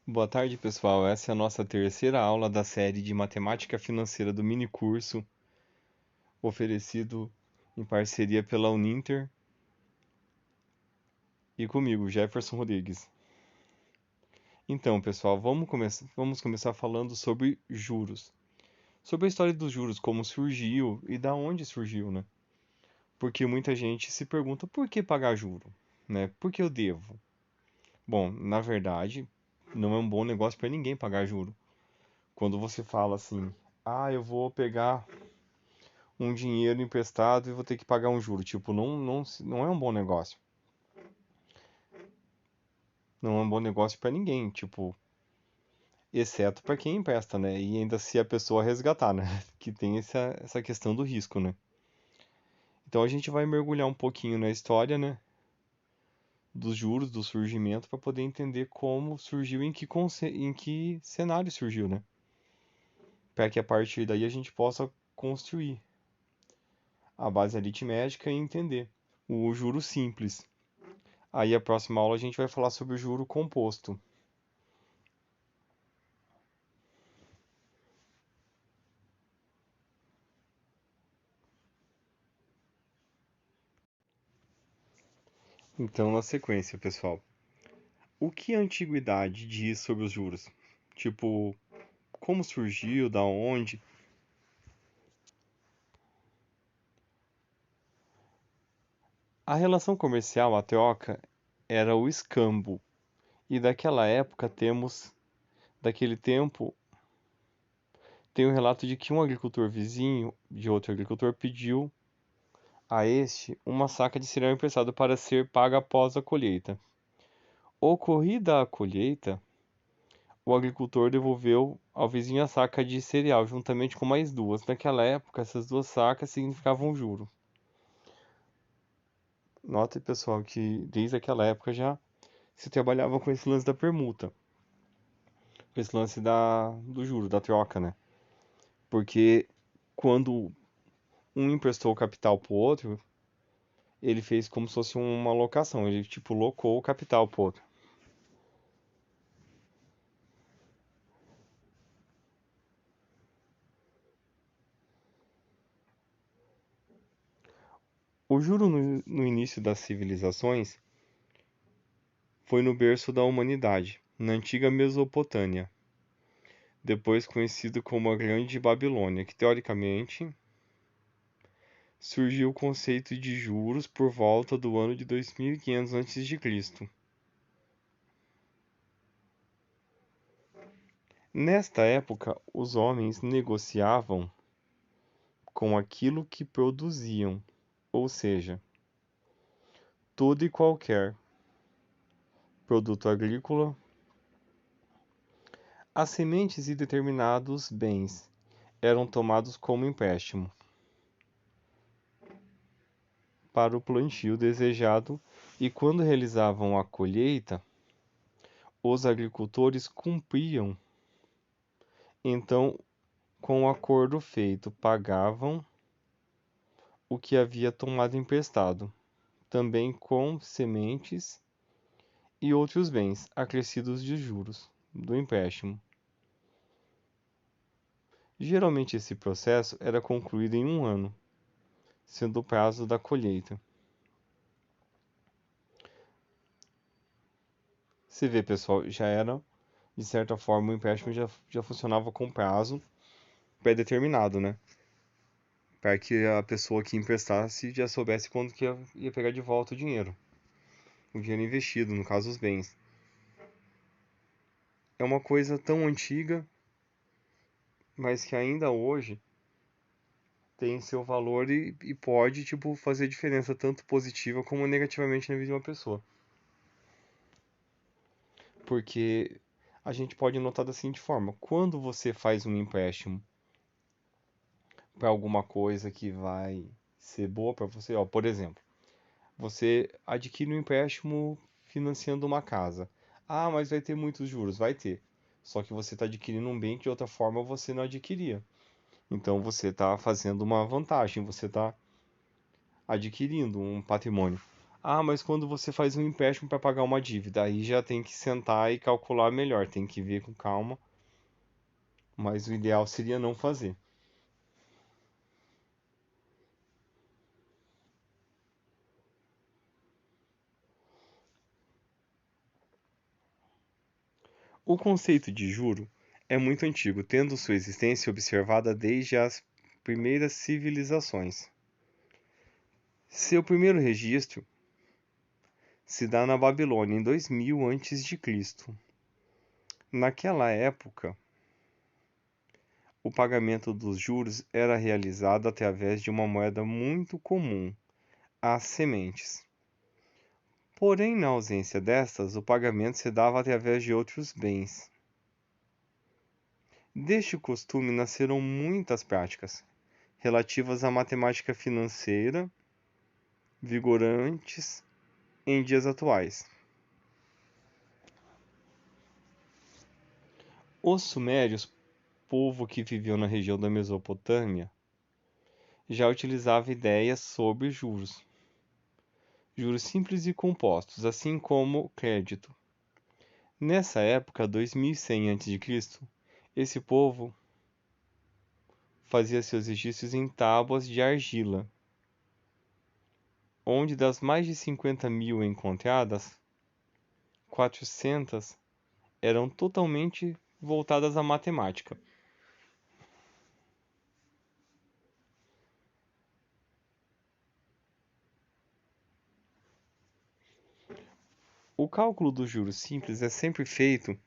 Boa tarde, pessoal. Essa é a nossa terceira aula da série de Matemática Financeira do mini curso, oferecido em parceria pela Uninter e comigo, Jefferson Rodrigues. Então, pessoal, vamos começar falando sobre juros. Sobre a história dos juros, como surgiu e da onde surgiu, né? Porque muita gente se pergunta por que pagar juro, né? Por que eu devo? Bom, na verdade, não é um bom negócio para ninguém pagar juro. Quando você fala assim, eu vou pegar um dinheiro emprestado e vou ter que pagar um juro. Tipo, não é um bom negócio. Não é um bom negócio para ninguém, tipo, exceto para quem empresta, né? E ainda se a pessoa resgatar, né? Que tem essa questão do risco, né? Então a gente vai mergulhar um pouquinho na história, né? Dos juros, do surgimento, para poder entender como surgiu e em que cenário surgiu, né? Para que a partir daí a gente possa construir a base aritmética e entender o juro simples. Aí a próxima aula a gente vai falar sobre o juro composto. Então, na sequência, pessoal, o que a antiguidade diz sobre os juros? Tipo, como surgiu, da onde? A relação comercial, a troca, era o escambo. E daquela época daquele tempo, tem o relato de que um agricultor vizinho de outro agricultor pediu a este uma saca de cereal emprestado para ser paga após a colheita. Ocorrida a colheita, o agricultor devolveu ao vizinho a saca de cereal, juntamente com mais duas. Naquela época, essas duas sacas significavam juro. Note, pessoal, que desde aquela época já se trabalhava com esse lance da permuta, com esse lance do juro, da troca, né? Porque quando um emprestou o capital pro outro, ele fez como se fosse uma locação, ele tipo locou o capital pro outro. O juro no início das civilizações foi no berço da humanidade, na antiga Mesopotâmia, depois conhecido como a Grande Babilônia, que teoricamente surgiu o conceito de juros por volta do ano de 2500 a.C. Nesta época, os homens negociavam com aquilo que produziam, ou seja, todo e qualquer produto agrícola, as sementes e determinados bens eram tomados como empréstimo para o plantio desejado e quando realizavam a colheita, os agricultores cumpriam então com o acordo feito, pagavam o que havia tomado emprestado, também com sementes e outros bens acrescidos de juros do empréstimo. Geralmente esse processo era concluído em um ano, sendo o prazo da colheita. Você vê, pessoal, já era, de certa forma, o empréstimo já funcionava com prazo pré-determinado, né? Para que a pessoa que emprestasse já soubesse quando que ia pegar de volta o dinheiro investido, no caso os bens. É uma coisa tão antiga, mas que ainda hoje tem seu valor e pode, tipo, fazer diferença tanto positiva como negativamente na vida de uma pessoa. Porque a gente pode notar da seguinte forma: quando você faz um empréstimo para alguma coisa que vai ser boa para você, ó, por exemplo, você adquire um empréstimo financiando uma casa. Ah, mas vai ter muitos juros, vai ter. Só que você está adquirindo um bem que de outra forma você não adquiria. Então você está fazendo uma vantagem, você está adquirindo um patrimônio. Ah, mas quando você faz um empréstimo para pagar uma dívida, aí já tem que sentar e calcular melhor, tem que ver com calma, mas o ideal seria não fazer. O conceito de juro é muito antigo, tendo sua existência observada desde as primeiras civilizações. Seu primeiro registro se dá na Babilônia em 2000 a.C. Naquela época, o pagamento dos juros era realizado através de uma moeda muito comum, as sementes. Porém, na ausência destas, o pagamento se dava através de outros bens. Deste costume nasceram muitas práticas relativas à matemática financeira, vigorantes em dias atuais. Os sumérios, povo que viveu na região da Mesopotâmia, já utilizava ideias sobre juros simples e compostos, assim como crédito. Nessa época, 2100 a.C., esse povo fazia seus registros em tábuas de argila, onde das mais de 50.000 encontradas, 400 eram totalmente voltadas à matemática. O cálculo dos juros simples é sempre feito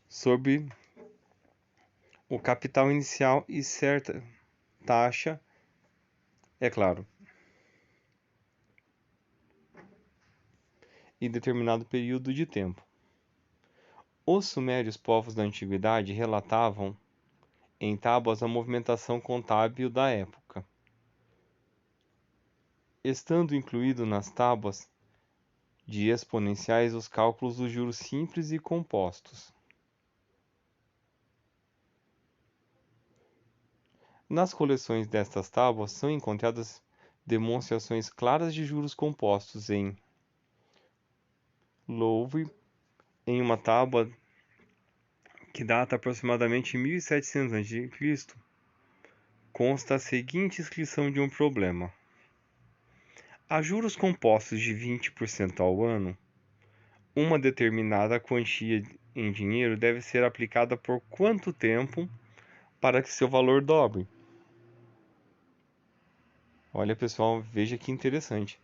sobre o capital inicial e certa taxa, é claro, em determinado período de tempo. Os sumérios, povos da antiguidade, relatavam em tábuas a movimentação contábil da época, estando incluído nas tábuas de exponenciais os cálculos dos juros simples e compostos. Nas coleções destas tábuas são encontradas demonstrações claras de juros compostos em Louvre, em uma tábua que data aproximadamente 1700 a.C., consta a seguinte inscrição de um problema: a juros compostos de 20% ao ano, uma determinada quantia em dinheiro deve ser aplicada por quanto tempo para que seu valor dobre? Olha, pessoal, veja que interessante.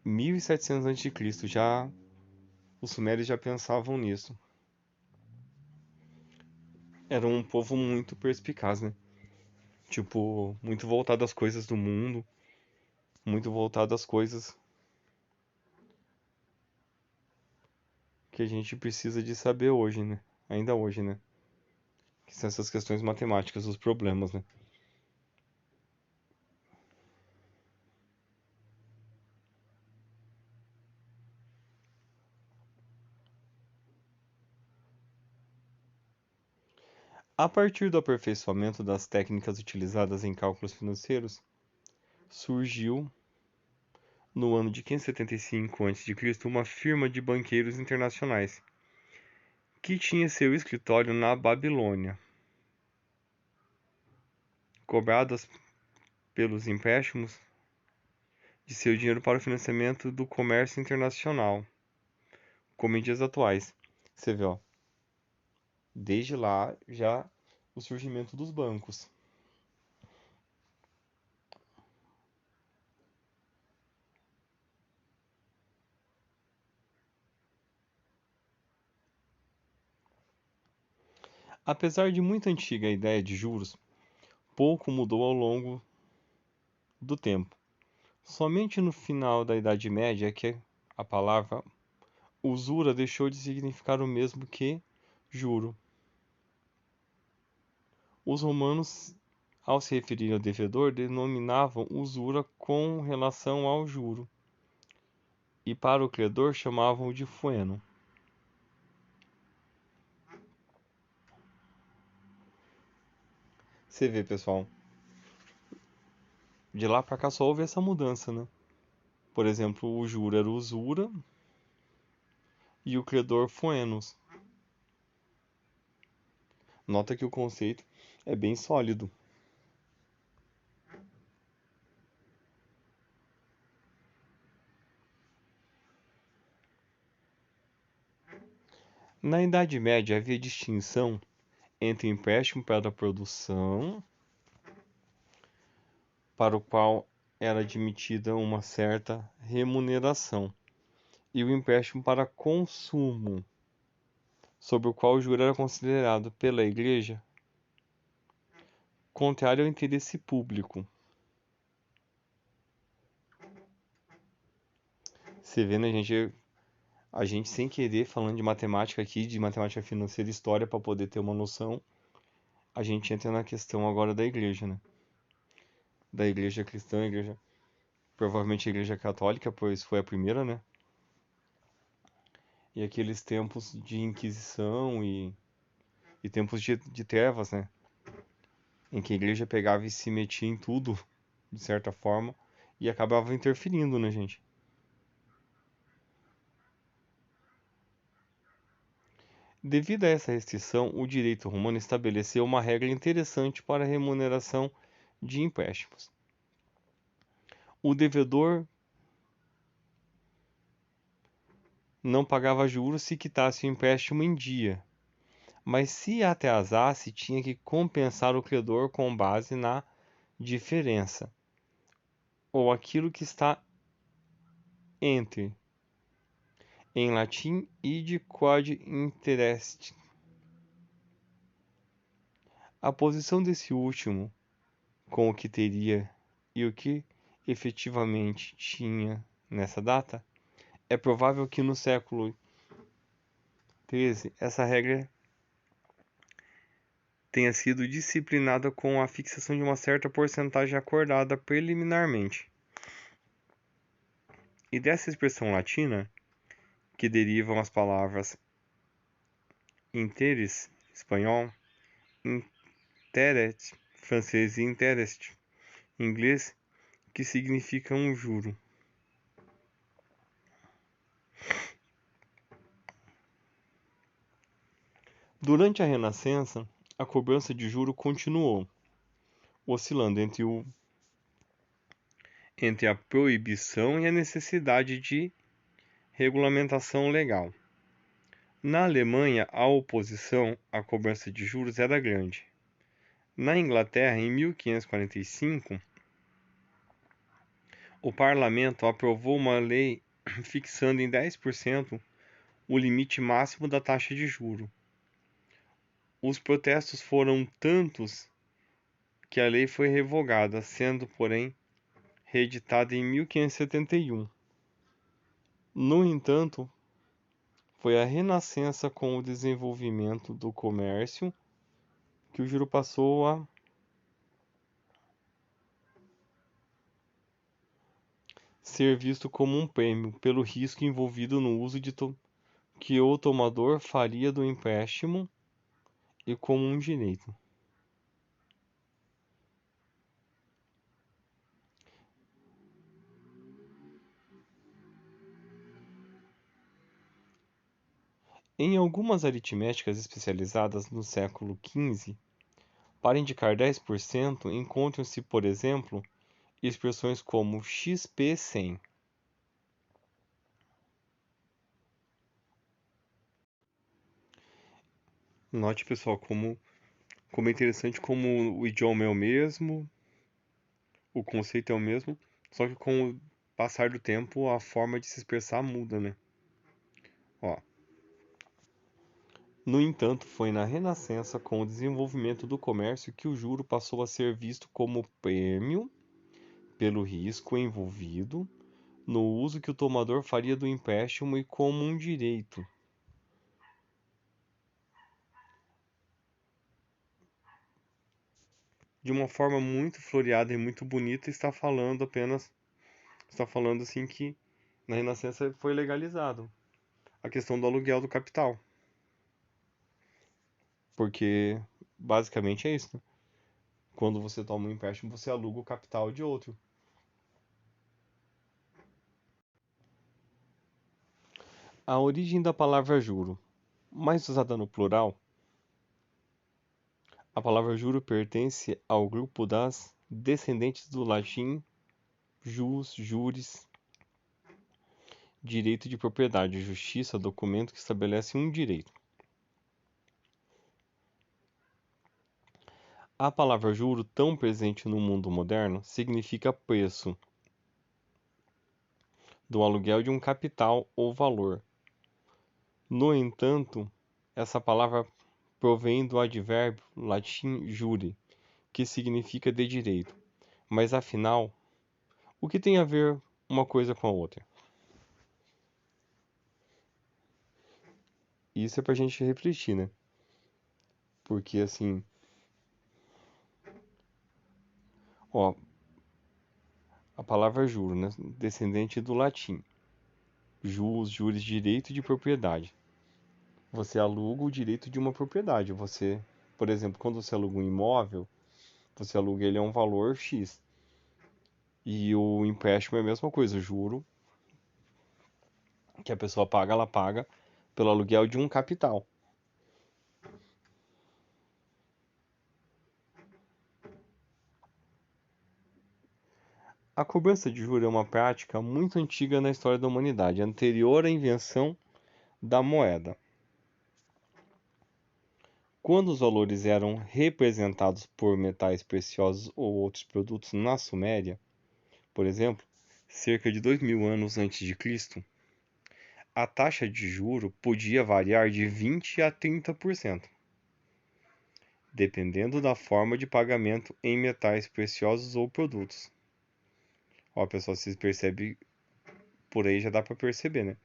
1700 a.C. já os sumérios já pensavam nisso. Era um povo muito perspicaz, né? Tipo, muito voltado às coisas do mundo, muito voltado às coisas que a gente precisa de saber hoje, né? Ainda hoje, né? Que são essas questões matemáticas, os problemas, né? A partir do aperfeiçoamento das técnicas utilizadas em cálculos financeiros, surgiu, no ano de 575 a.C., uma firma de banqueiros internacionais, que tinha seu escritório na Babilônia. Cobradas pelos empréstimos de seu dinheiro para o financiamento do comércio internacional, como em dias atuais. Você vê, ó, desde lá já o surgimento dos bancos. Apesar de muito antiga a ideia de juros, pouco mudou ao longo do tempo. Somente no final da Idade Média é que a palavra usura deixou de significar o mesmo que juro. Os romanos, ao se referir ao devedor, denominavam usura com relação ao juro, e para o credor chamavam de fueno. Você vê, pessoal, de lá para cá só houve essa mudança, né? Por exemplo, o juro era usura e o credor foenos. Nota que o conceito é bem sólido. Na Idade Média havia distinção entre o empréstimo para a produção, para o qual era admitida uma certa remuneração, e o empréstimo para consumo, sobre o qual o juro era considerado pela Igreja contrário ao interesse público. Você vê, né, gente? A gente sem querer, falando de matemática aqui, de matemática financeira e história, para poder ter uma noção, a gente entra na questão agora da igreja, né? Da igreja cristã, igreja, provavelmente a igreja católica, pois foi a primeira, né? E aqueles tempos de Inquisição e tempos de trevas, né? Em que a igreja pegava e se metia em tudo, de certa forma, e acabava interferindo, né, gente? Devido a essa restrição, o direito romano estabeleceu uma regra interessante para a remuneração de empréstimos. O devedor não pagava juros se quitasse o empréstimo em dia, mas se atrasasse, tinha que compensar o credor com base na diferença, ou aquilo que está entre, em latim, id quod interest. A posição desse último, com o que teria e o que efetivamente tinha nessa data, é provável que no século XIII essa regra tenha sido disciplinada com a fixação de uma certa porcentagem acordada preliminarmente. E dessa expressão latina, que derivam as palavras interes, espanhol, interet, francês e interest, inglês, que significa um juro. Durante a Renascença, a cobrança de juro continuou, oscilando entre a proibição e a necessidade de regulamentação legal. Na Alemanha, a oposição à cobrança de juros era grande. Na Inglaterra, em 1545, o parlamento aprovou uma lei fixando em 10% o limite máximo da taxa de juro. Os protestos foram tantos que a lei foi revogada, sendo, porém, reeditada em 1571. No entanto, foi a Renascença com o desenvolvimento do comércio que o juro passou a ser visto como um prêmio pelo risco envolvido no uso que o tomador faria do empréstimo e como um direito. Em algumas aritméticas especializadas no século XV, para indicar 10%, encontram-se, por exemplo, expressões como XP100. Note, pessoal, como é interessante como o idioma é o mesmo, o conceito é o mesmo, só que com o passar do tempo a forma de se expressar muda, né? Ó. No entanto, foi na Renascença, com o desenvolvimento do comércio, que o juro passou a ser visto como prêmio pelo risco envolvido no uso que o tomador faria do empréstimo e como um direito. De uma forma muito floreada e muito bonita, está falando assim que na Renascença foi legalizado a questão do aluguel do capital. Porque basicamente é isso, né? Quando você toma um empréstimo, você aluga o capital de outro. A origem da palavra juro, mais usada no plural, a palavra juro pertence ao grupo das descendentes do latim jus, juris, direito de propriedade, justiça, documento que estabelece um direito. A palavra juro, tão presente no mundo moderno, significa preço do aluguel de um capital ou valor. No entanto, essa palavra provém do advérbio latim jure, que significa de direito. Mas afinal, o que tem a ver uma coisa com a outra? Isso é pra gente refletir, né? Porque assim, ó, a palavra juro, né? Descendente do latim. Jus, juris, direito de propriedade. Você aluga o direito de uma propriedade. Você, por exemplo, quando você aluga um imóvel, você aluga ele a um valor X. E o empréstimo é a mesma coisa, o juro que a pessoa paga, ela paga pelo aluguel de um capital. A cobrança de juros é uma prática muito antiga na história da humanidade, anterior à invenção da moeda. Quando os valores eram representados por metais preciosos ou outros produtos na Suméria, por exemplo, cerca de 2000 anos antes de Cristo, a taxa de juro podia variar de 20 a 30%, dependendo da forma de pagamento em metais preciosos ou produtos. Ó, pessoal, se percebe por aí já dá para perceber, né?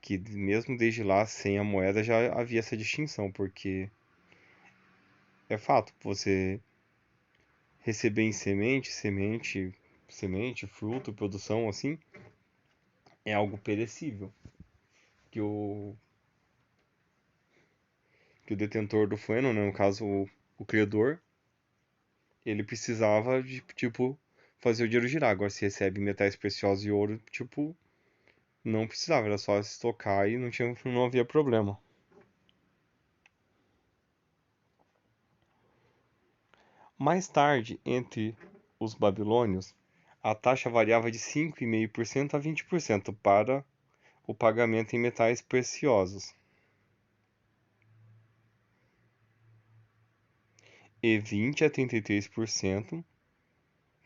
Que mesmo desde lá, sem a moeda, já havia essa distinção, porque é fato, você receber em semente, fruto, produção, assim, é algo perecível, que o, que o detentor do feno, né, no caso o criador, ele precisava de, tipo, fazer o dinheiro girar. Agora, se recebe metais preciosos e ouro, tipo, não precisava, era só estocar e não havia problema. Mais tarde, entre os babilônios, a taxa variava de 5,5% a 20% para o pagamento em metais preciosos e 20 a 33%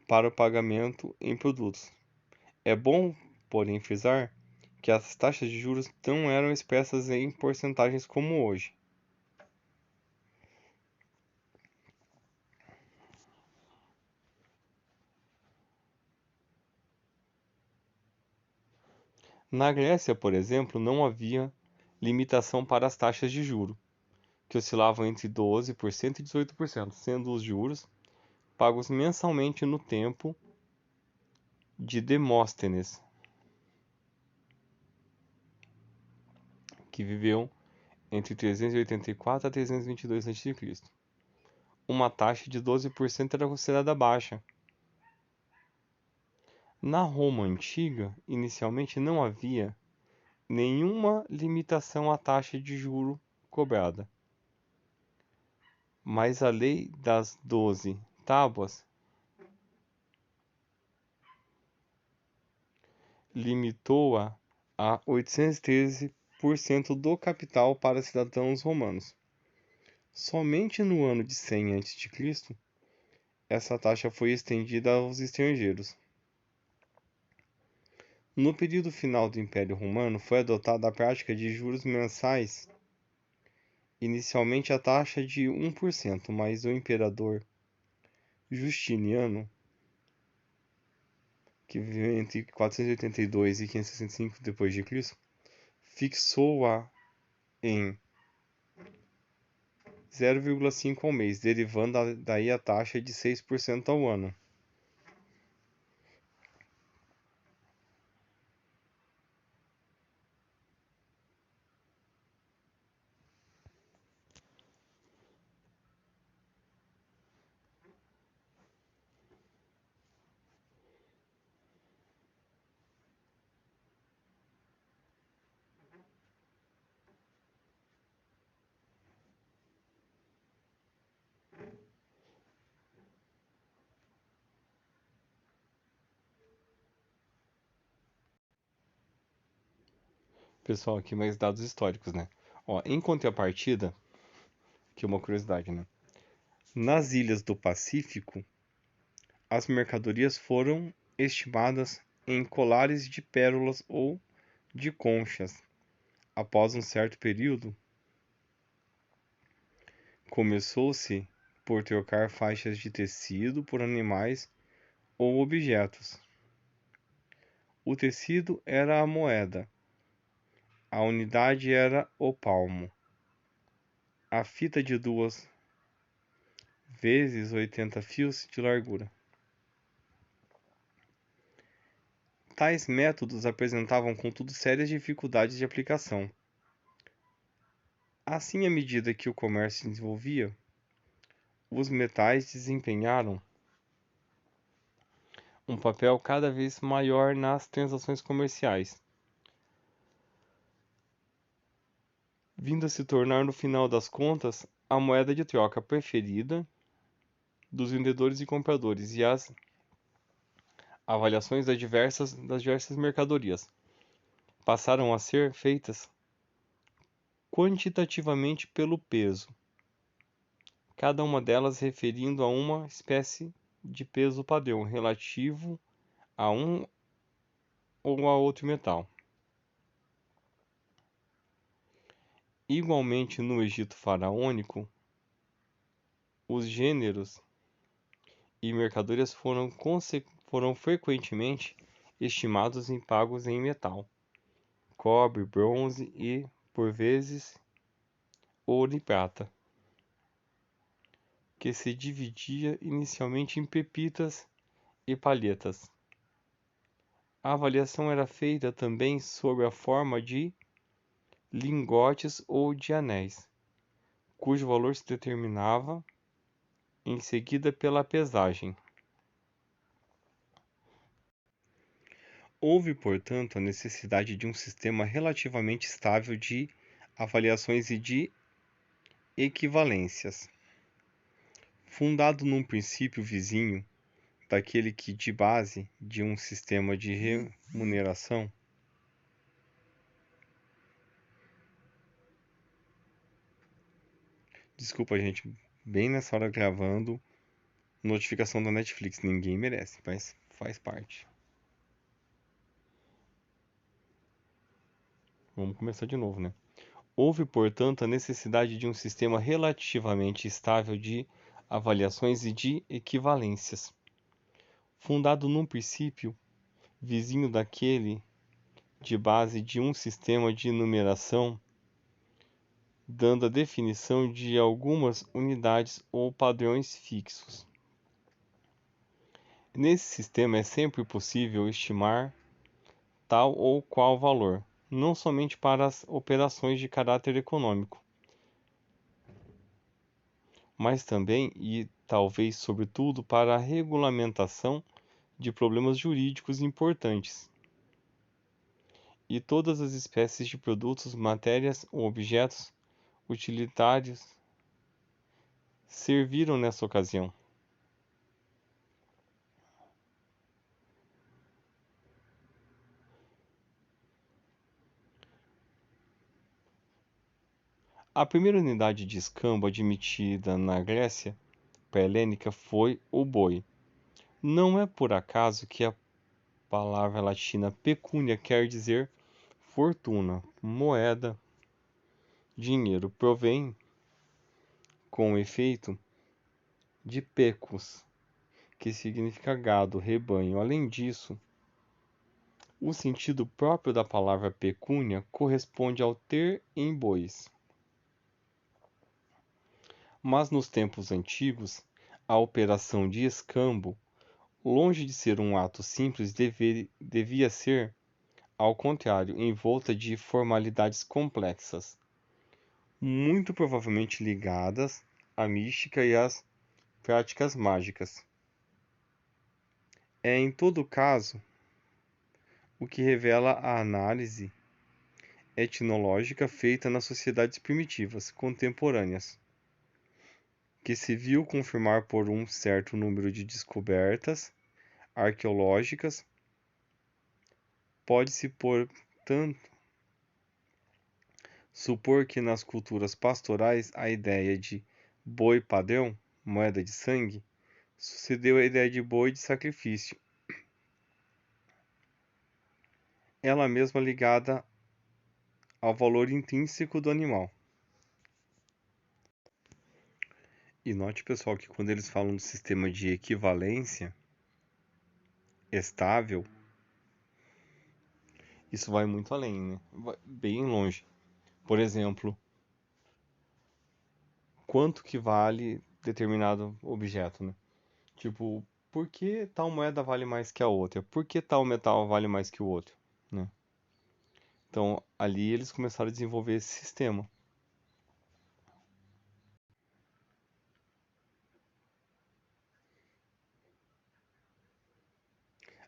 para o pagamento em produtos. É bom, porém, frisar que as taxas de juros não eram expressas em porcentagens como hoje. Na Grécia, por exemplo, não havia limitação para as taxas de juro, que oscilavam entre 12% e 18%, sendo os juros pagos mensalmente no tempo de Demóstenes, que viveu entre 384 a 322 a.C. Uma taxa de 12% era considerada baixa. Na Roma antiga, inicialmente não havia nenhuma limitação à taxa de juro cobrada, mas a lei das 12 tábuas limitou-a a 813% do capital para cidadãos romanos. Somente no ano de 100 a.C., essa taxa foi estendida aos estrangeiros. No período final do Império Romano, foi adotada a prática de juros mensais, inicialmente a taxa de 1%, mas o imperador Justiniano, que viveu entre 482 e 565 d.C., fixou-a em 0,5 ao mês, derivando daí a taxa de 6% ao ano. Pessoal, aqui mais dados históricos, né? Ó, em contrapartida, que é uma curiosidade, né? Nas ilhas do Pacífico, as mercadorias foram estimadas em colares de pérolas ou de conchas. Após um certo período, começou-se por trocar faixas de tecido por animais ou objetos. O tecido era a moeda, a unidade era o palmo, a fita de 2 × 80 fios de largura. Tais métodos apresentavam, contudo, sérias dificuldades de aplicação. Assim, à medida que o comércio se desenvolvia, os metais desempenharam um papel cada vez maior nas transações comerciais, vindo a se tornar, no final das contas, a moeda de troca preferida dos vendedores e compradores e as avaliações das diversas mercadorias passaram a ser feitas quantitativamente pelo peso, cada uma delas referindo a uma espécie de peso padrão relativo a um ou a outro metal. Igualmente, no Egito faraônico, os gêneros e mercadorias foram frequentemente estimados e pagos em metal, cobre, bronze e, por vezes, ouro e prata, que se dividia inicialmente em pepitas e palhetas. A avaliação era feita também sob a forma de lingotes ou de anéis, cujo valor se determinava em seguida pela pesagem. Houve, portanto, a necessidade de um sistema relativamente estável de avaliações e de equivalências, fundado num princípio vizinho daquele que de base de um sistema de remuneração. Desculpa, gente, bem nessa hora gravando, notificação da Netflix, ninguém merece, mas faz parte. Vamos começar de novo, né? Houve, portanto, a necessidade de um sistema relativamente estável de avaliações e de equivalências, fundado num princípio vizinho daquele de base de um sistema de numeração, dando a definição de algumas unidades ou padrões fixos. Nesse sistema é sempre possível estimar tal ou qual valor, não somente para as operações de caráter econômico, mas também e talvez sobretudo para a regulamentação de problemas jurídicos importantes. E todas as espécies de produtos, matérias ou objetos utilitários serviram nessa ocasião. A primeira unidade de escambo admitida na Grécia pré-helênica foi o boi. Não é por acaso que a palavra latina pecúnia quer dizer fortuna, moeda, dinheiro. Provém, com efeito, de pecus, que significa gado, rebanho. Além disso, o sentido próprio da palavra pecúnia corresponde ao ter em bois. Mas nos tempos antigos, a operação de escambo, longe de ser um ato simples, devia ser, ao contrário, envolta de formalidades complexas, muito provavelmente ligadas à mística e às práticas mágicas. É, em todo caso, o que revela a análise etnológica feita nas sociedades primitivas contemporâneas, que se viu confirmar por um certo número de descobertas arqueológicas. Pode-se, portanto, supor que nas culturas pastorais a ideia de boi padrão, moeda de sangue, sucedeu à ideia de boi de sacrifício, ela mesma ligada ao valor intrínseco do animal. E note, pessoal, que quando eles falam do sistema de equivalência estável, isso vai muito além, né? Vai bem longe. Por exemplo, quanto que vale determinado objeto, né? Tipo, por que tal moeda vale mais que a outra? Por que tal metal vale mais que o outro, né? Então, ali eles começaram a desenvolver esse sistema.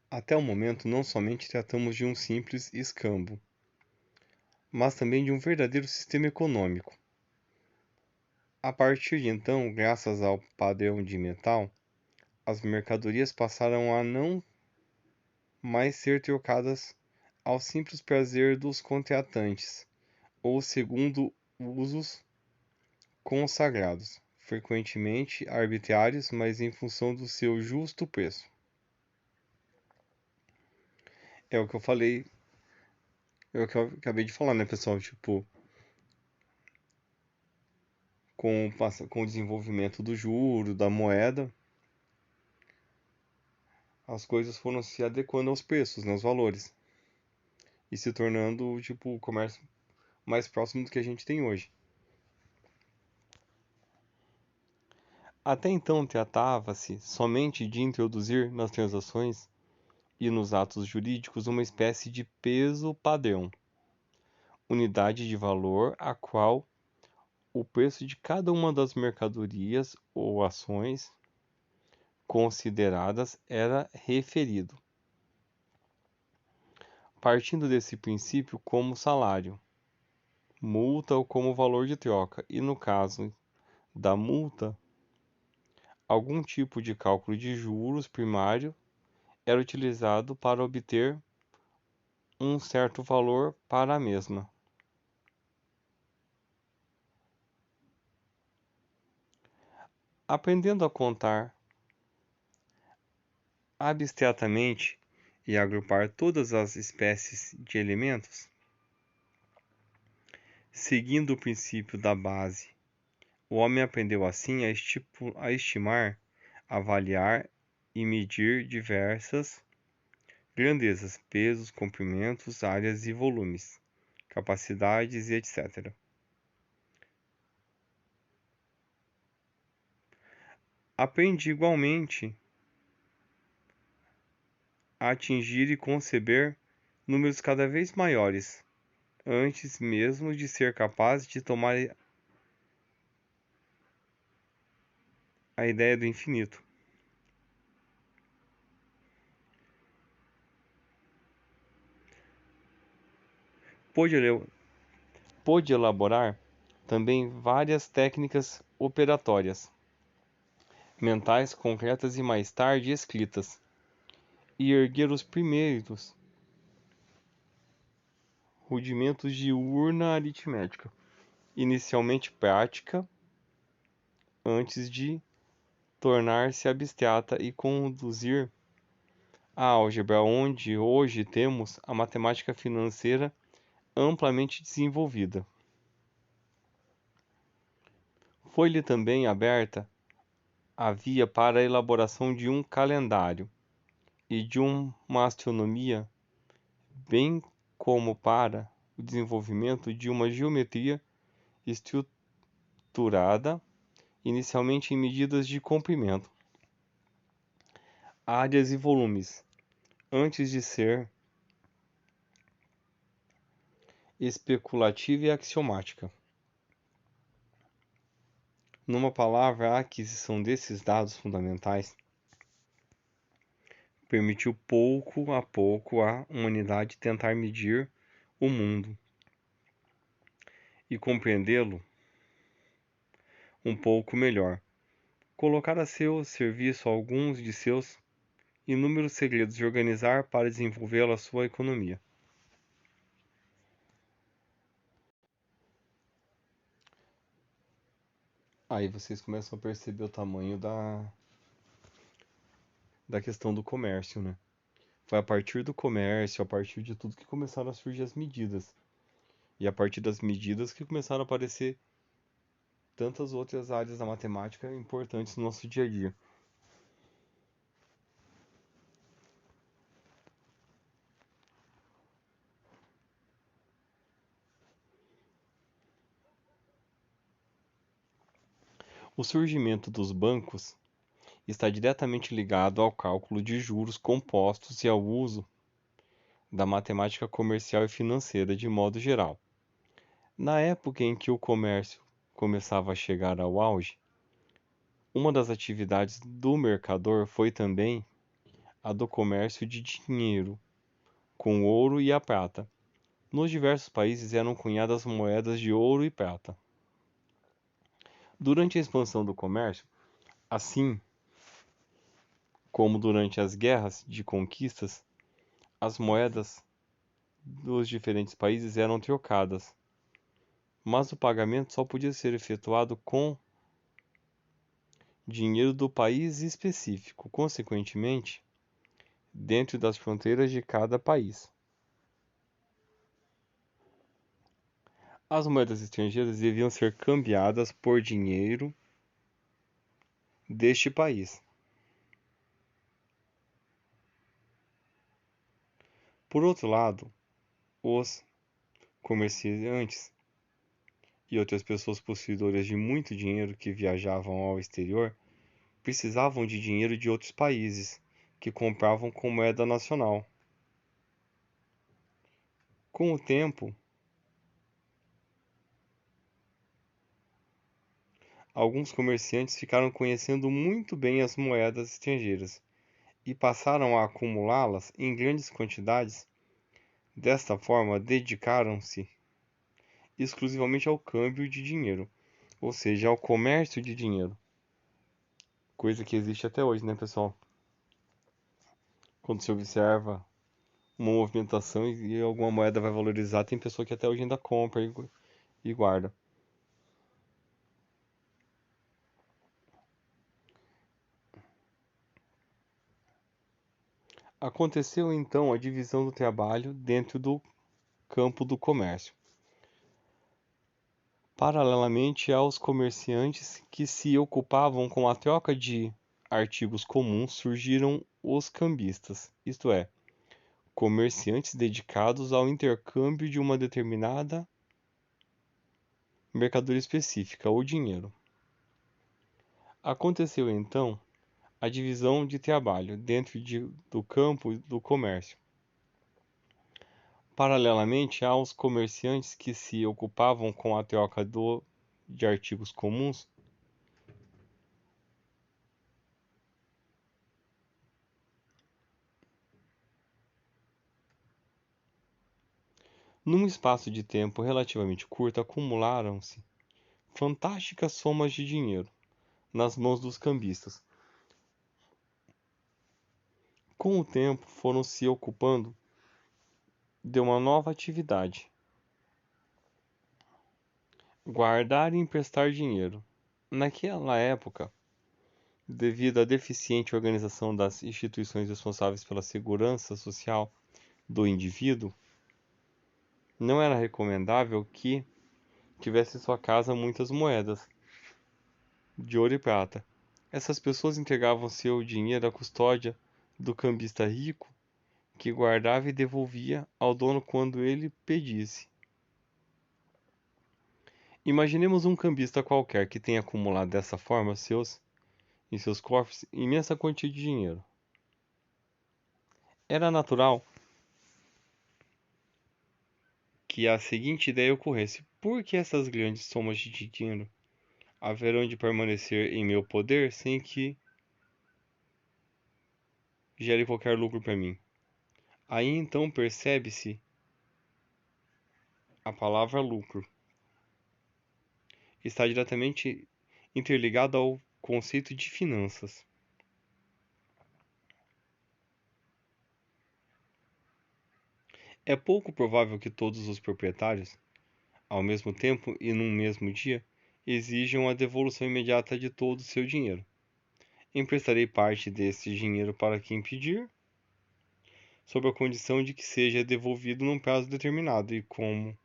Até o momento, não somente tratamos de um simples escambo, mas também de um verdadeiro sistema econômico. A partir de então, graças ao padrão de metal, as mercadorias passaram a não mais ser trocadas ao simples prazer dos contratantes, ou segundo usos consagrados, frequentemente arbitrários, mas em função do seu justo preço. É o que eu falei, é o que eu acabei de falar, né, pessoal? Tipo, com o desenvolvimento do juro, da moeda, as coisas foram se adequando aos preços, né, aos valores, e se tornando, tipo, o comércio mais próximo do que a gente tem hoje. Até então tratava-se somente de introduzir nas transações e nos atos jurídicos uma espécie de peso padrão, unidade de valor a qual o preço de cada uma das mercadorias ou ações consideradas era referido, partindo desse princípio como salário, multa ou como valor de troca, e no caso da multa, algum tipo de cálculo de juros primário era utilizado para obter um certo valor para a mesma. Aprendendo a contar abstratamente e agrupar todas as espécies de elementos, seguindo o princípio da base, o homem aprendeu assim a estimar, avaliar e medir diversas grandezas, pesos, comprimentos, áreas e volumes, capacidades e etc. Aprende igualmente a atingir e conceber números cada vez maiores, antes mesmo de ser capaz de tomar a ideia do infinito. Pôde, pôde elaborar também várias técnicas operatórias, mentais concretas e mais tarde escritas, e erguer os primeiros rudimentos de urna aritmética, inicialmente prática, antes de tornar-se abstrata e conduzir a álgebra, onde hoje temos a matemática financeira amplamente desenvolvida. Foi-lhe também aberta a via para a elaboração de um calendário e de uma astronomia, bem como para o desenvolvimento de uma geometria estruturada, inicialmente em medidas de comprimento, áreas e volumes, antes de ser especulativa e axiomática. Numa palavra, a aquisição desses dados fundamentais permitiu pouco a pouco à humanidade tentar medir o mundo e compreendê-lo um pouco melhor, colocar a seu serviço alguns de seus inúmeros segredos e organizar para desenvolvê-lo a sua economia. Aí vocês começam a perceber o tamanho da questão do comércio, né? Foi a partir do comércio, a partir de tudo que começaram a surgir as medidas. E a partir das medidas que começaram a aparecer tantas outras áreas da matemática importantes no nosso dia a dia. O surgimento dos bancos está diretamente ligado ao cálculo de juros compostos e ao uso da matemática comercial e financeira de modo geral. Na época em que o comércio começava a chegar ao auge, uma das atividades do mercador foi também a do comércio de dinheiro, com ouro e a prata. Nos diversos países eram cunhadas moedas de ouro e prata. Durante a expansão do comércio, assim como durante as guerras de conquistas, as moedas dos diferentes países eram trocadas, mas o pagamento só podia ser efetuado com dinheiro do país específico, consequentemente, dentro das fronteiras de cada país. As moedas estrangeiras deviam ser cambiadas por dinheiro deste país. Por outro lado, os comerciantes e outras pessoas possuidoras de muito dinheiro que viajavam ao exterior precisavam de dinheiro de outros países, que compravam com moeda nacional. Com o tempo, alguns comerciantes ficaram conhecendo muito bem as moedas estrangeiras e passaram a acumulá-las em grandes quantidades. Desta forma, dedicaram-se exclusivamente ao câmbio de dinheiro, ou seja, ao comércio de dinheiro, coisa que existe até hoje, né, pessoal? Quando se observa uma movimentação e alguma moeda vai valorizar, tem pessoa que até hoje ainda compra e guarda. Aconteceu então a divisão do trabalho dentro do campo do comércio. Paralelamente aos comerciantes que se ocupavam com a troca de artigos comuns, surgiram os cambistas, isto é, comerciantes dedicados ao intercâmbio de uma determinada mercadoria específica, ou dinheiro. Aconteceu então a divisão de trabalho dentro do campo do comércio. Paralelamente aos comerciantes que se ocupavam com a troca de artigos comuns, num espaço de tempo relativamente curto, acumularam-se fantásticas somas de dinheiro nas mãos dos cambistas. Com o tempo, foram se ocupando de uma nova atividade: guardar e emprestar dinheiro. Naquela época, devido à deficiente organização das instituições responsáveis pela segurança social do indivíduo, não era recomendável que tivesse em sua casa muitas moedas de ouro e prata. Essas pessoas entregavam seu dinheiro à custódia do cambista rico, que guardava e devolvia ao dono quando ele pedisse. Imaginemos um cambista qualquer que tenha acumulado dessa forma em seus cofres imensa quantia de dinheiro. Era natural que a seguinte ideia ocorresse: por que essas grandes somas de dinheiro haverão de permanecer em meu poder sem que gere qualquer lucro para mim? Aí então percebe-se a palavra lucro está diretamente interligado ao conceito de finanças. É pouco provável que todos os proprietários, ao mesmo tempo e num mesmo dia, exijam a devolução imediata de todo o seu dinheiro. Emprestarei parte desse dinheiro para quem pedir, sob a condição de que seja devolvido num prazo determinado, e como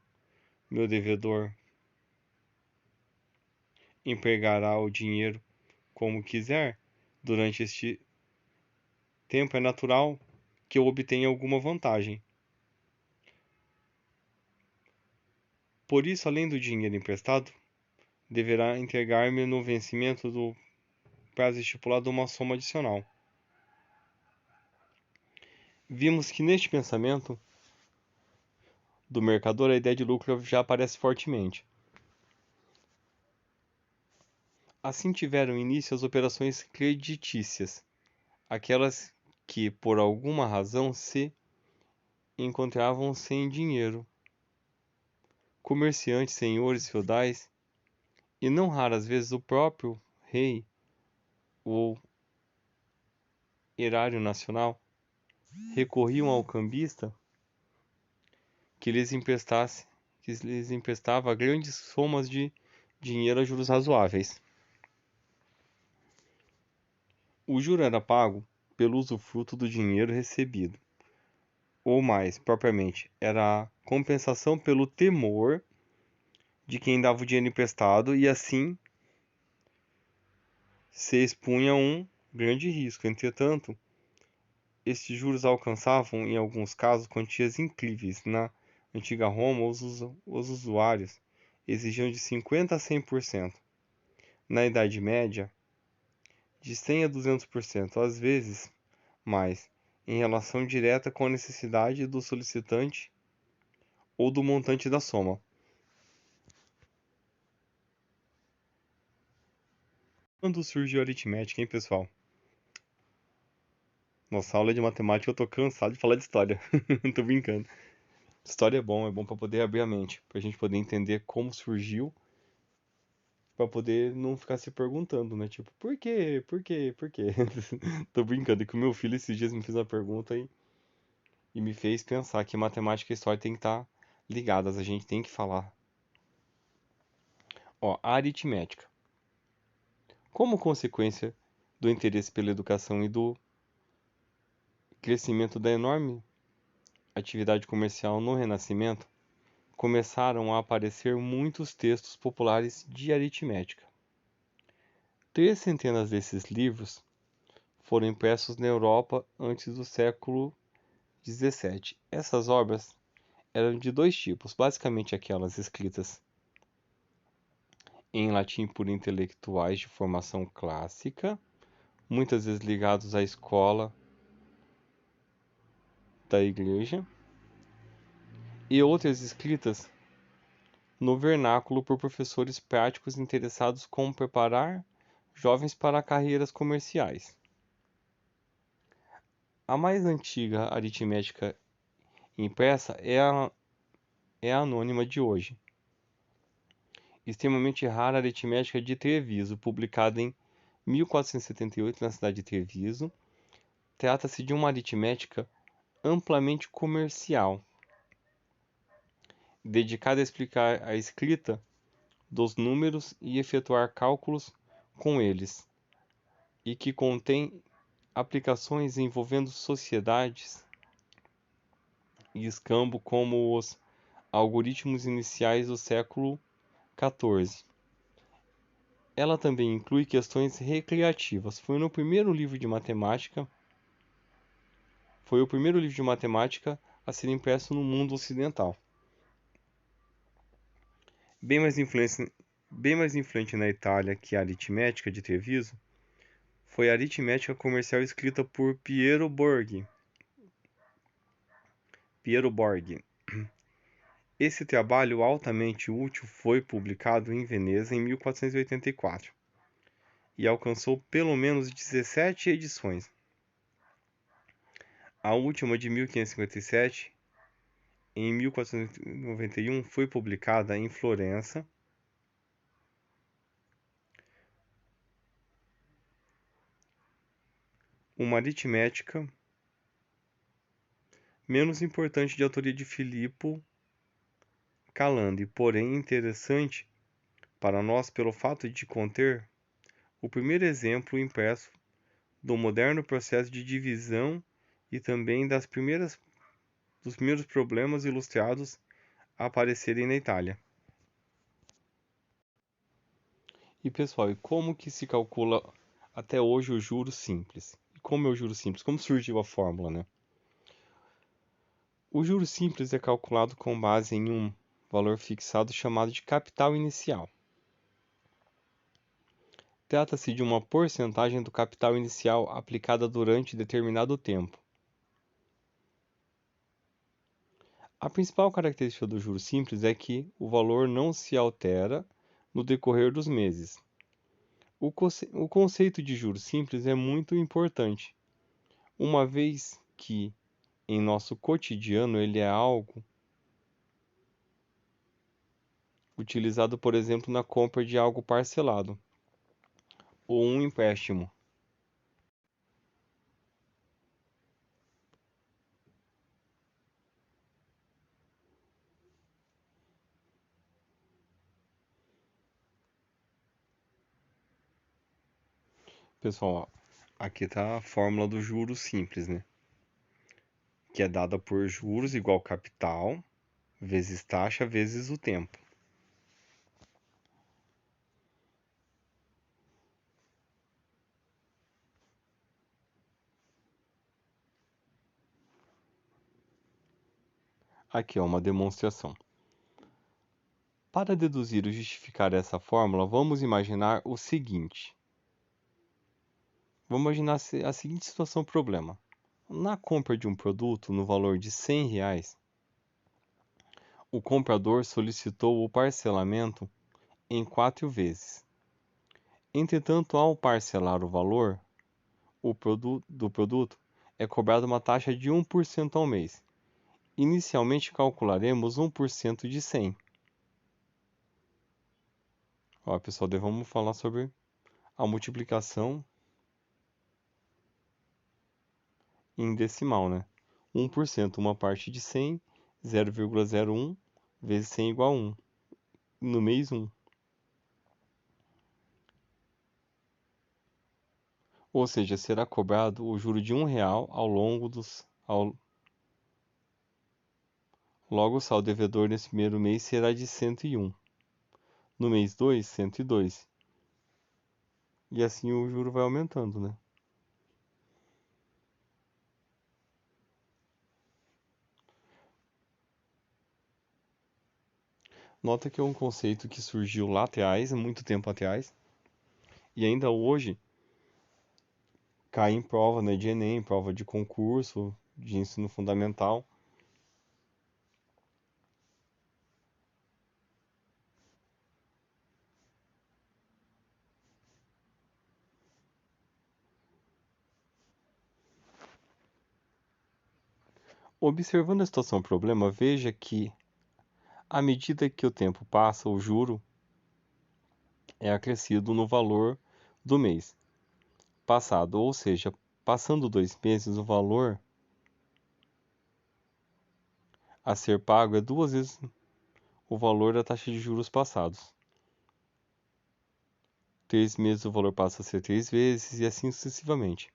meu devedor empregará o dinheiro como quiser durante este tempo, é natural que eu obtenha alguma vantagem. Por isso, além do dinheiro emprestado, deverá entregar-me no vencimento do prazo estipulado uma soma adicional. Vimos que neste pensamento do mercador a ideia de lucro já aparece fortemente. Assim tiveram início as operações creditícias, aquelas que por alguma razão se encontravam sem dinheiro. Comerciantes, senhores feudais e não raras vezes o próprio rei ou erário nacional recorriam ao cambista que lhes emprestava grandes somas de dinheiro a juros razoáveis. O juro era pago pelo usufruto do dinheiro recebido, ou mais propriamente, era a compensação pelo temor de quem dava o dinheiro emprestado e assim se expunha a um grande risco. Entretanto, estes juros alcançavam, em alguns casos, quantias incríveis. Na antiga Roma, os usuários exigiam de 50% a 100%. Na Idade Média, de 100% a 200%, às vezes mais, em relação direta com a necessidade do solicitante ou do montante da soma. Quando surgiu a aritmética, hein, pessoal? Nossa aula de matemática eu tô cansado de falar de história. Tô brincando. História é bom pra poder abrir a mente, pra gente poder entender como surgiu, pra poder não ficar se perguntando, né? Tipo, por quê? Por quê? Por quê? Tô brincando, é que o meu filho esses dias me fez uma pergunta e me fez pensar que matemática e história tem que estar ligadas, a gente tem que falar. Ó, a aritmética. Como consequência do interesse pela educação e do crescimento da enorme atividade comercial no Renascimento, começaram a aparecer muitos textos populares de aritmética. 3 centenas desses livros foram impressos na Europa antes do século XVII. Essas obras eram de dois tipos, basicamente aquelas escritas em latim por intelectuais de formação clássica, muitas vezes ligados à escola da igreja, e outras escritas no vernáculo por professores práticos interessados como preparar jovens para carreiras comerciais. A mais antiga aritmética impressa é a anônima de hoje. Extremamente rara aritmética de Treviso, publicada em 1478 na cidade de Treviso. Trata-se de uma aritmética amplamente comercial, dedicada a explicar a escrita dos números e efetuar cálculos com eles, e que contém aplicações envolvendo sociedades e escambo como os algoritmos iniciais do século XIV. Ela também inclui questões recreativas. Foi o primeiro livro de matemática a ser impresso no mundo ocidental. Bem mais influente na Itália que a aritmética de Treviso foi a aritmética comercial escrita por Piero Borghi. Esse trabalho altamente útil foi publicado em Veneza em 1484 e alcançou pelo menos 17 edições. A última, de 1557, em 1491, foi publicada em Florença. Uma aritmética menos importante, de autoria de Filippo Calandi, porém interessante para nós pelo fato de conter o primeiro exemplo impresso do moderno processo de divisão e também dos primeiros problemas ilustrados a aparecerem na Itália. E pessoal, e como que se calcula até hoje o juros simples? E como é o juros simples? Como surgiu a fórmula, né? O juros simples é calculado com base em um valor fixado chamado de capital inicial. Trata-se de uma porcentagem do capital inicial aplicada durante determinado tempo. A principal característica do juros simples é que o valor não se altera no decorrer dos meses. O conceito de juros simples é muito importante, uma vez que em nosso cotidiano ele é algo utilizado, por exemplo, na compra de algo parcelado ou um empréstimo. Pessoal, ó, aqui está a fórmula do juros simples, né? Que é dada por juros igual capital vezes taxa vezes o tempo. Aqui é uma demonstração. Para deduzir ou justificar essa fórmula, vamos imaginar o seguinte. Vamos imaginar a seguinte situação problema. Na compra de um produto no valor de R$ 100, o comprador solicitou o parcelamento em 4 vezes. Entretanto, ao parcelar o valor do produto, é cobrada uma taxa de 1% ao mês. Inicialmente calcularemos 1% de 100. Ó, pessoal, daí vamos falar sobre a multiplicação em decimal, né? 1%, uma parte de 100, 0,01 vezes 100 igual a 1. No mês 1. Ou seja, será cobrado o juro de R$ 1 ao longo dos... Logo, o saldo devedor nesse primeiro mês será de 101. No mês 2, 102. E assim o juro vai aumentando, né? Nota que é um conceito que surgiu lá atrás, muito tempo atrás, e ainda hoje cai em prova, né, de Enem, prova de concurso, de ensino fundamental. Observando a situação problema, veja que, à medida que o tempo passa, o juro é acrescido no valor do mês passado, ou seja, passando 2 meses, o valor a ser pago é 2 vezes o valor da taxa de juros passados. 3 meses o valor passa a ser 3 vezes e assim sucessivamente.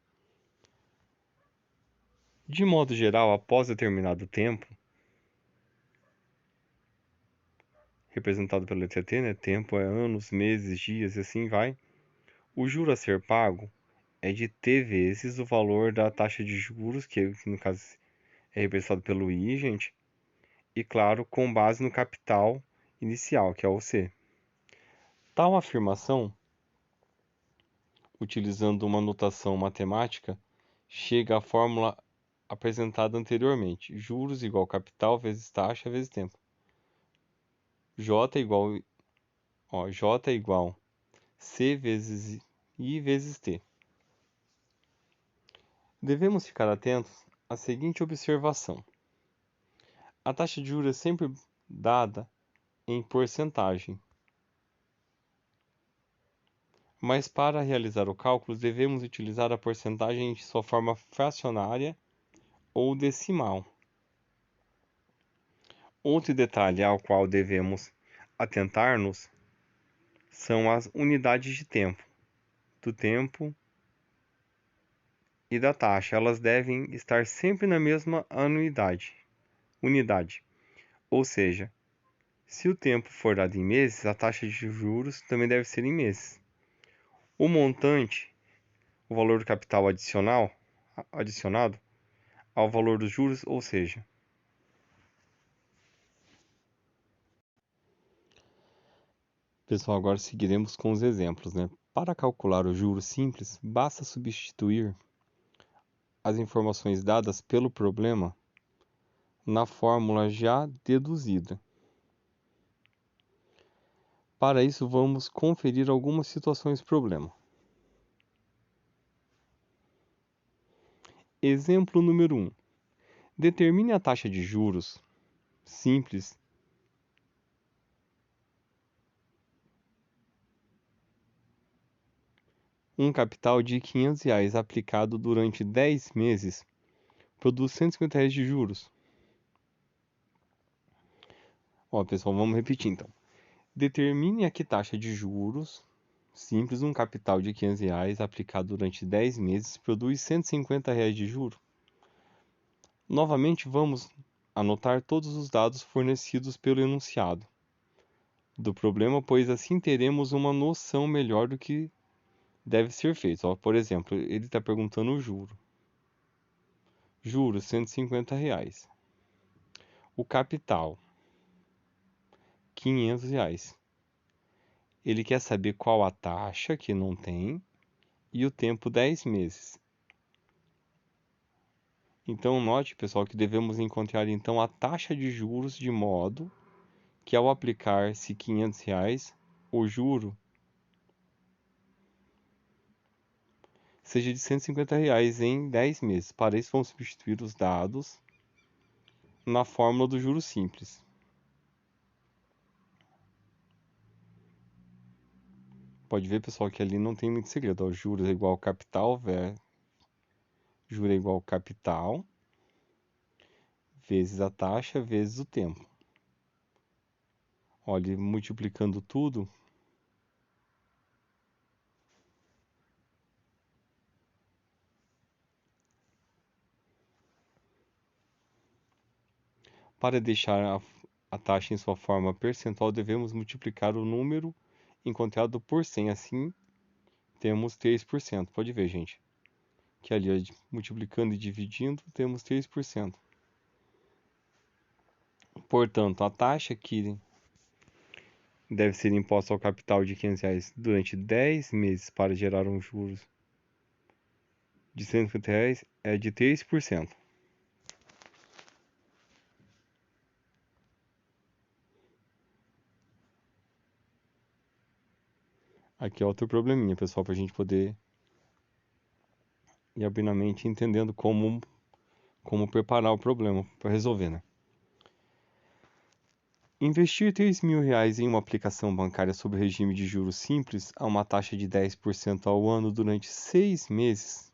De modo geral, após determinado tempo, representado pela letra T, né? Tempo é anos, meses, dias e assim vai. O juro a ser pago é de T vezes o valor da taxa de juros, que no caso é representado pelo I, gente, e claro, com base no capital inicial, que é o C. Tal afirmação, utilizando uma notação matemática, chega à fórmula apresentada anteriormente: juros igual capital vezes taxa vezes tempo. J igual, J igual C vezes I vezes T. Devemos ficar atentos à seguinte observação: a taxa de juros é sempre dada em porcentagem, mas para realizar o cálculo devemos utilizar a porcentagem em sua forma fracionária ou decimal. Outro detalhe ao qual devemos atentar-nos são as unidades de tempo, do tempo e da taxa. Elas devem estar sempre na mesma unidade. Ou seja, se o tempo for dado em meses, a taxa de juros também deve ser em meses. O montante, o valor do capital adicionado ao valor dos juros, ou seja, pessoal, agora seguiremos com os exemplos, né? Para calcular o juro simples, basta substituir as informações dadas pelo problema na fórmula já deduzida. Para isso, vamos conferir algumas situações problema. Exemplo número 1. Determine a taxa de juros simples um capital de R$ 500 aplicado durante 10 meses produz R$ 150 de juros. Ó, pessoal, vamos repetir então. Determine a que taxa de juros simples um capital de R$ 500 aplicado durante 10 meses produz R$ 150 de juro. Novamente, vamos anotar todos os dados fornecidos pelo enunciado do problema, pois assim teremos uma noção melhor do que deve ser feito. Ó, por exemplo, ele está perguntando o juro. Juros, R$ 150. O capital, R$ 500. Ele quer saber qual a taxa, que não tem, e o tempo, 10 meses. Então, note, pessoal, que devemos encontrar então a taxa de juros de modo que ao aplicar-se R$ 500, o juro seja de R$ 150 em 10 meses. Para isso, vamos substituir os dados na fórmula do juro simples. Pode ver, pessoal, que ali não tem muito segredo. Ó, juros é igual ao capital, juro é igual ao capital, vezes a taxa, vezes o tempo. Olha, multiplicando tudo, para deixar a taxa em sua forma percentual, devemos multiplicar o número encontrado por 100. Assim, temos 3%. Pode ver, gente, que ali, ó, multiplicando e dividindo, temos 3%. Portanto, a taxa que deve ser imposta ao capital de R$ 500 durante 10 meses para gerar um juros de R$ 150 é de 3%. Aqui é outro probleminha, pessoal, para a gente poder ir abrir a mente entendendo como preparar o problema para resolver, né? Investir R$ 3.000 em uma aplicação bancária sob regime de juros simples a uma taxa de 10% ao ano durante 6 meses.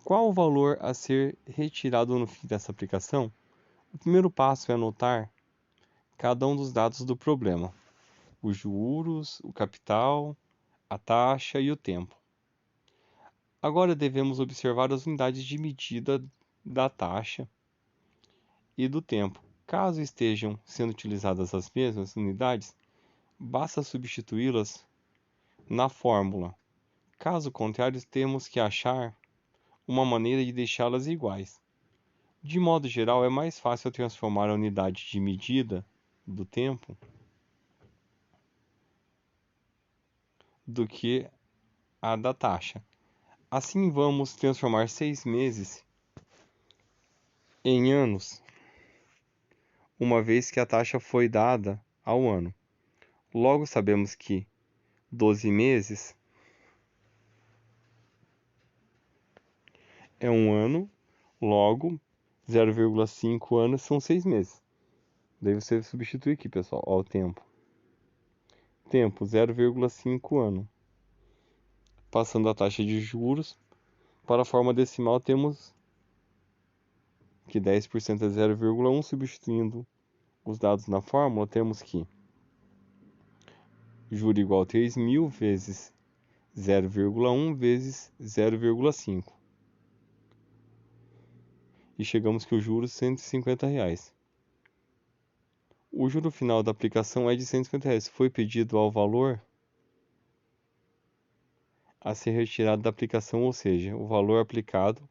Qual o valor a ser retirado no fim dessa aplicação? O primeiro passo é anotar cada um dos dados do problema: os juros, o capital, a taxa e o tempo. Agora devemos observar as unidades de medida da taxa e do tempo. Caso estejam sendo utilizadas as mesmas unidades, basta substituí-las na fórmula. Caso contrário, temos que achar uma maneira de deixá-las iguais. De modo geral, é mais fácil transformar a unidade de medida do tempo do que a da taxa. Assim, vamos transformar 6 meses em anos, uma vez que a taxa foi dada ao ano. Logo, sabemos que 12 meses é um ano, logo 0,5 anos são 6 meses. Daí você substitui aqui, pessoal, ó, o tempo. Tempo, 0,5 ano. Passando a taxa de juros para a forma decimal, temos que 10% é 0,1. Substituindo os dados na fórmula, temos que Juro igual a 3.000 vezes 0,1 vezes 0,5. E chegamos que o juros R$ 150. O juro final da aplicação é de R$ 150. Foi pedido ao valor a ser retirado da aplicação, ou seja, o valor aplicado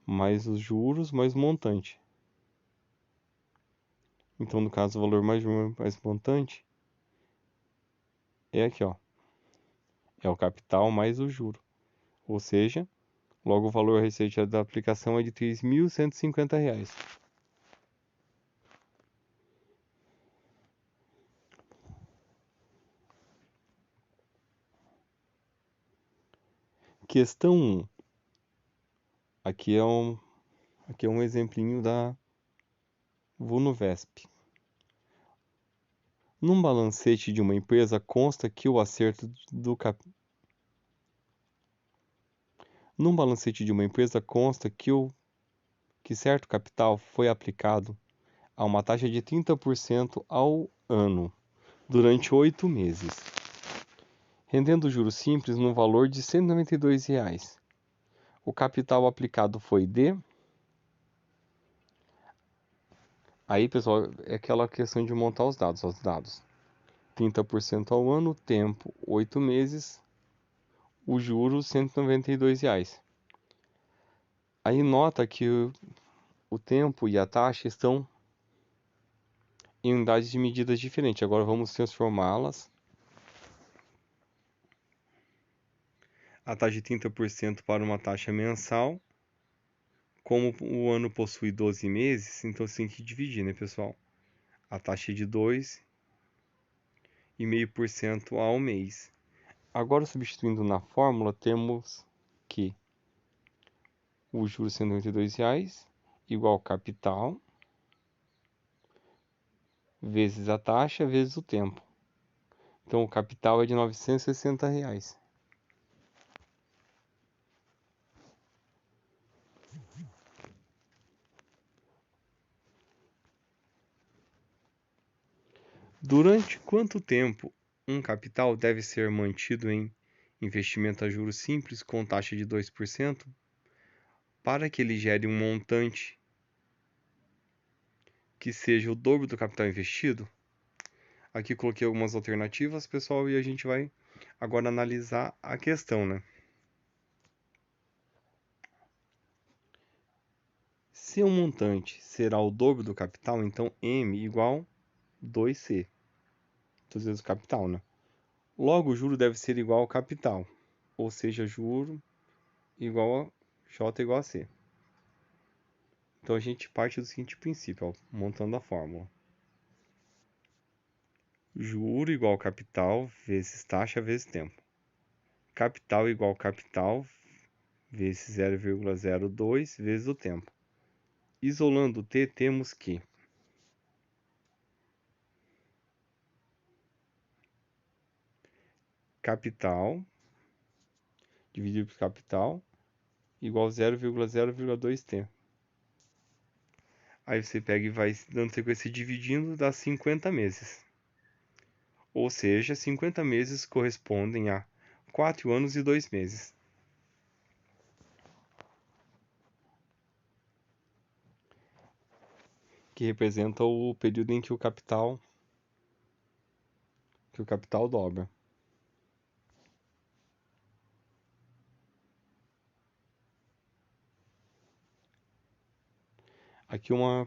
mais os juros mais o montante. Então, no caso, o valor mais montante é aqui, ó. É o capital mais o juro. Ou seja, logo o valor retirado da aplicação é de R$ 3.150. Questão 1. Aqui é um exemplinho da VunoVesp. Num balancete de uma empresa consta que o acerto do Num balancete de uma empresa consta que certo capital foi aplicado a uma taxa de 30% ao ano durante 8 meses, rendendo juros simples no valor de R$ 192. O capital aplicado foi de... Aí, pessoal, é aquela questão de montar os dados. 30% ao ano, tempo 8 meses, o juros R$ 192. Aí nota que o tempo e a taxa estão em unidades de medidas diferentes. Agora vamos transformá-las. A taxa de 30% para uma taxa mensal. Como o ano possui 12 meses, então você tem que dividir, né, pessoal? A taxa é de 2,5% ao mês. Agora, substituindo na fórmula, temos que o juros R$ 192 igual capital vezes a taxa vezes o tempo. Então, o capital é de R$ 960. Durante quanto tempo um capital deve ser mantido em investimento a juros simples com taxa de 2% para que ele gere um montante que seja o dobro do capital investido? Aqui coloquei algumas alternativas, pessoal, e a gente vai agora analisar a questão, né? Se o montante será o dobro do capital, então M igual 2C, 2 vezes o capital, né? Logo, o juro deve ser igual ao capital, ou seja, juro igual a J igual a C. Então a gente parte do seguinte princípio, ó, montando a fórmula. Juro igual capital vezes taxa vezes tempo. Capital igual capital vezes 0,02 vezes o tempo. Isolando t, temos que capital dividido por capital igual 0,0,2t. Aí você pega e vai dando sequência dividindo, dá 50 meses. Ou seja, 50 meses correspondem a 4 anos e 2 meses. Que representa o período em que o capital dobra. Aqui uma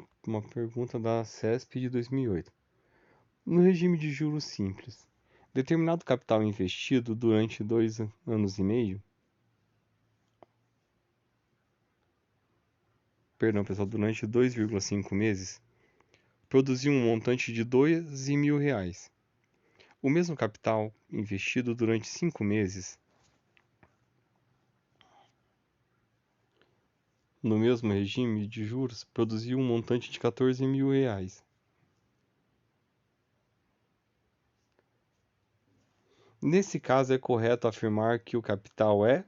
pergunta da CESP de 2008. No regime de juros simples, determinado capital investido durante 2 anos e meio, perdão, pessoal, durante 2,5 meses, produziu um montante de R$ 12.000. O mesmo capital investido durante 5 meses, no mesmo regime de juros, produziu um montante de R$ 14.000. Nesse caso, é correto afirmar que o capital é...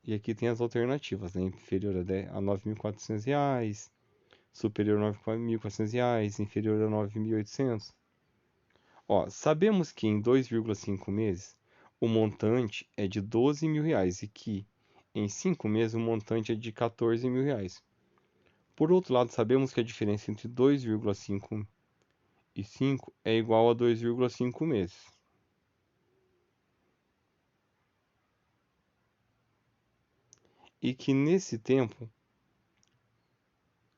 E aqui tem as alternativas, né? Inferior a R$ 9.400, superior a R$ 9.400, inferior a R$ 9.800. Ó, sabemos que em 2,5 meses o montante é de R$ 12.000 e que em 5 meses o montante é de R$ 14.000. Por outro lado, sabemos que a diferença entre 2,5 e 5 é igual a 2,5 meses. E que nesse tempo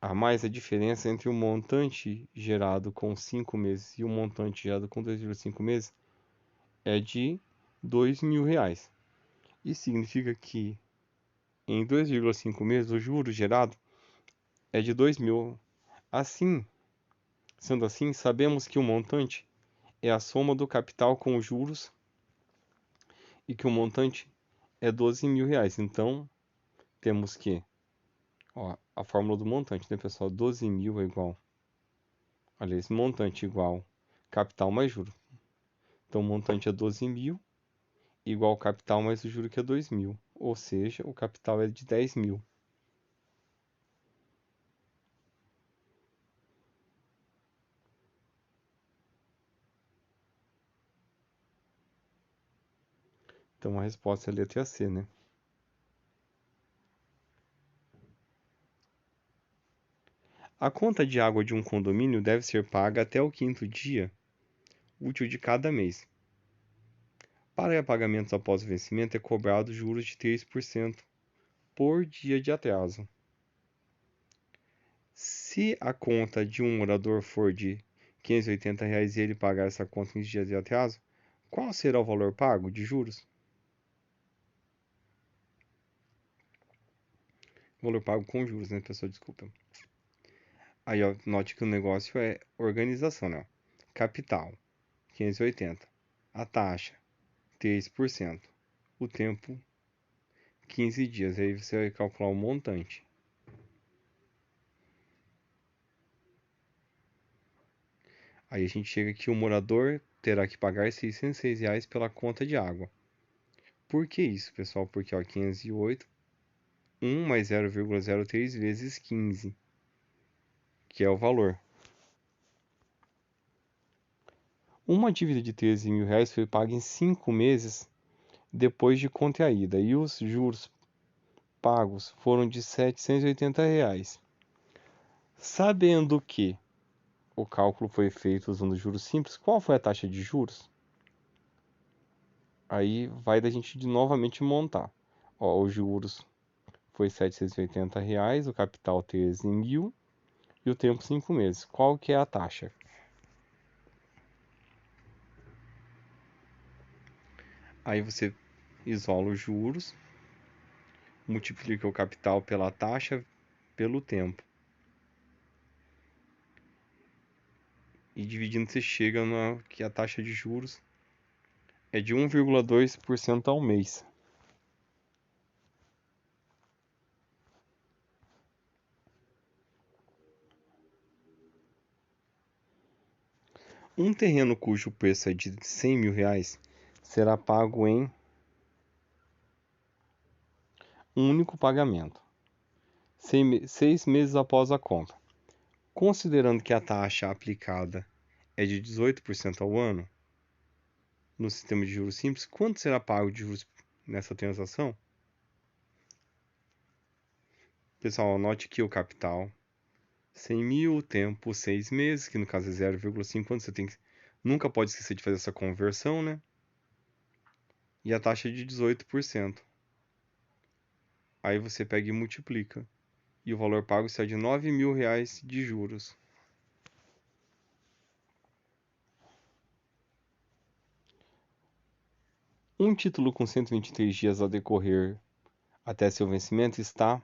a mais a diferença entre o montante gerado com 5 meses e o montante gerado com 2,5 meses é de R$ 2.000. Isso significa que em 2,5 meses o juro gerado é de 2.000. Assim, sendo assim, sabemos que o montante é a soma do capital com os juros e que o montante é R$ 12.000. Então, temos que, ó, a fórmula do montante, né, pessoal? 12.000 é igual, olha, esse montante igual capital mais juro. Então, o montante é 12.000 igual ao capital mais o juro que é 2.000. Ou seja, o capital é de 10.000. Então, a resposta é a letra C, né? A conta de água de um condomínio deve ser paga até o quinto dia útil de cada mês. Para pagamentos após o vencimento, é cobrado juros de 3% por dia de atraso. Se a conta de um morador for de R$ 580 e ele pagar essa conta em dias de atraso, qual será o valor pago de juros? O valor pago com juros, né, pessoal? Desculpa. Aí, ó, note que o negócio é organização, né? Capital, 580. A taxa, 3%. O tempo, 15 dias. Aí você vai calcular o montante. Aí a gente chega que o morador terá que pagar R$ 606 pela conta de água. Por que isso, pessoal? Porque, ó, 508, 1 mais 0,03 vezes 15, que é o valor. Uma dívida de R$ 13.000 foi paga em 5 meses depois de contraída e os juros pagos foram de R$ 780. Sabendo que o cálculo foi feito usando juros simples, qual foi a taxa de juros? Aí vai da gente de novamente montar. Ó, os juros foi R$ 780, o capital 13.000 e o tempo 5 meses. Qual que é a taxa? Aí você isola os juros, multiplica o capital pela taxa pelo tempo. E dividindo você chega na que a taxa de juros é de 1,2% ao mês. Um terreno cujo preço é de R$ 100.000 será pago em um único pagamento, 6 meses após a compra. Considerando que a taxa aplicada é de 18% ao ano, no sistema de juros simples, quanto será pago de juros nessa transação? Pessoal, anote que o capital, 100.000, o tempo, 6 meses, que no caso é 0,5 anos, nunca pode esquecer de fazer essa conversão, né? E a taxa é de 18%. Aí você pega e multiplica. E o valor pago será de R$ 9.000 de juros. Um título com 123 dias a decorrer até seu vencimento está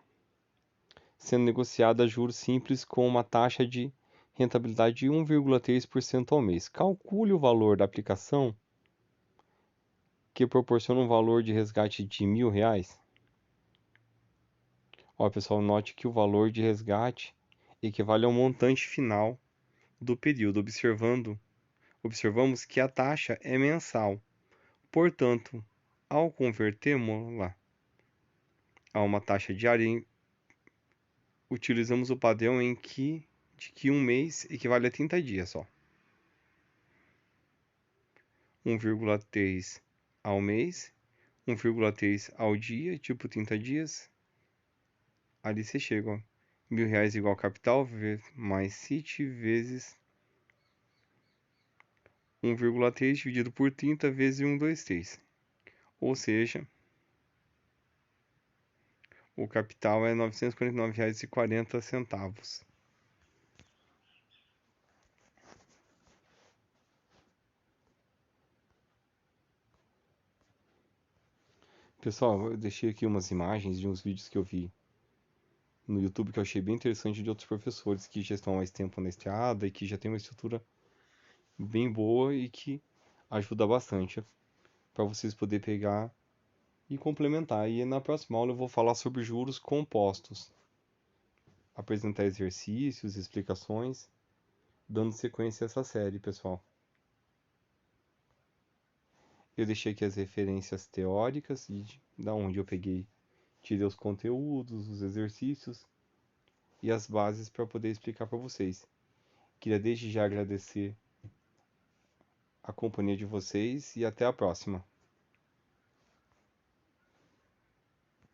sendo negociado a juros simples com uma taxa de rentabilidade de 1,3% ao mês. Calcule o valor da aplicação que proporciona um valor de resgate de R$ 1.000. Ó, pessoal, note que o valor de resgate equivale ao montante final do período, observamos que a taxa é mensal. Portanto, ao convertermos-la a uma taxa diária, utilizamos o padrão de que um mês equivale a 30 dias só. 1,3 ao mês, 1,3 ao dia, tipo 30 dias. Ali você chega, ó. R$ 1.000 igual capital, mais CIT, vezes 1,3 dividido por 30 vezes 123. Ou seja, o capital é R$ 949,40. Pessoal, eu deixei aqui umas imagens de uns vídeos que eu vi no YouTube que eu achei bem interessante de outros professores que já estão há mais tempo na estrada e que já tem uma estrutura bem boa e que ajuda bastante para vocês poderem pegar e complementar. E na próxima aula eu vou falar sobre juros compostos, apresentar exercícios, explicações, dando sequência a essa série, pessoal. Eu deixei aqui as referências teóricas e da onde eu peguei, tirei os conteúdos, os exercícios e as bases para poder explicar para vocês. Queria desde já agradecer a companhia de vocês e até a próxima.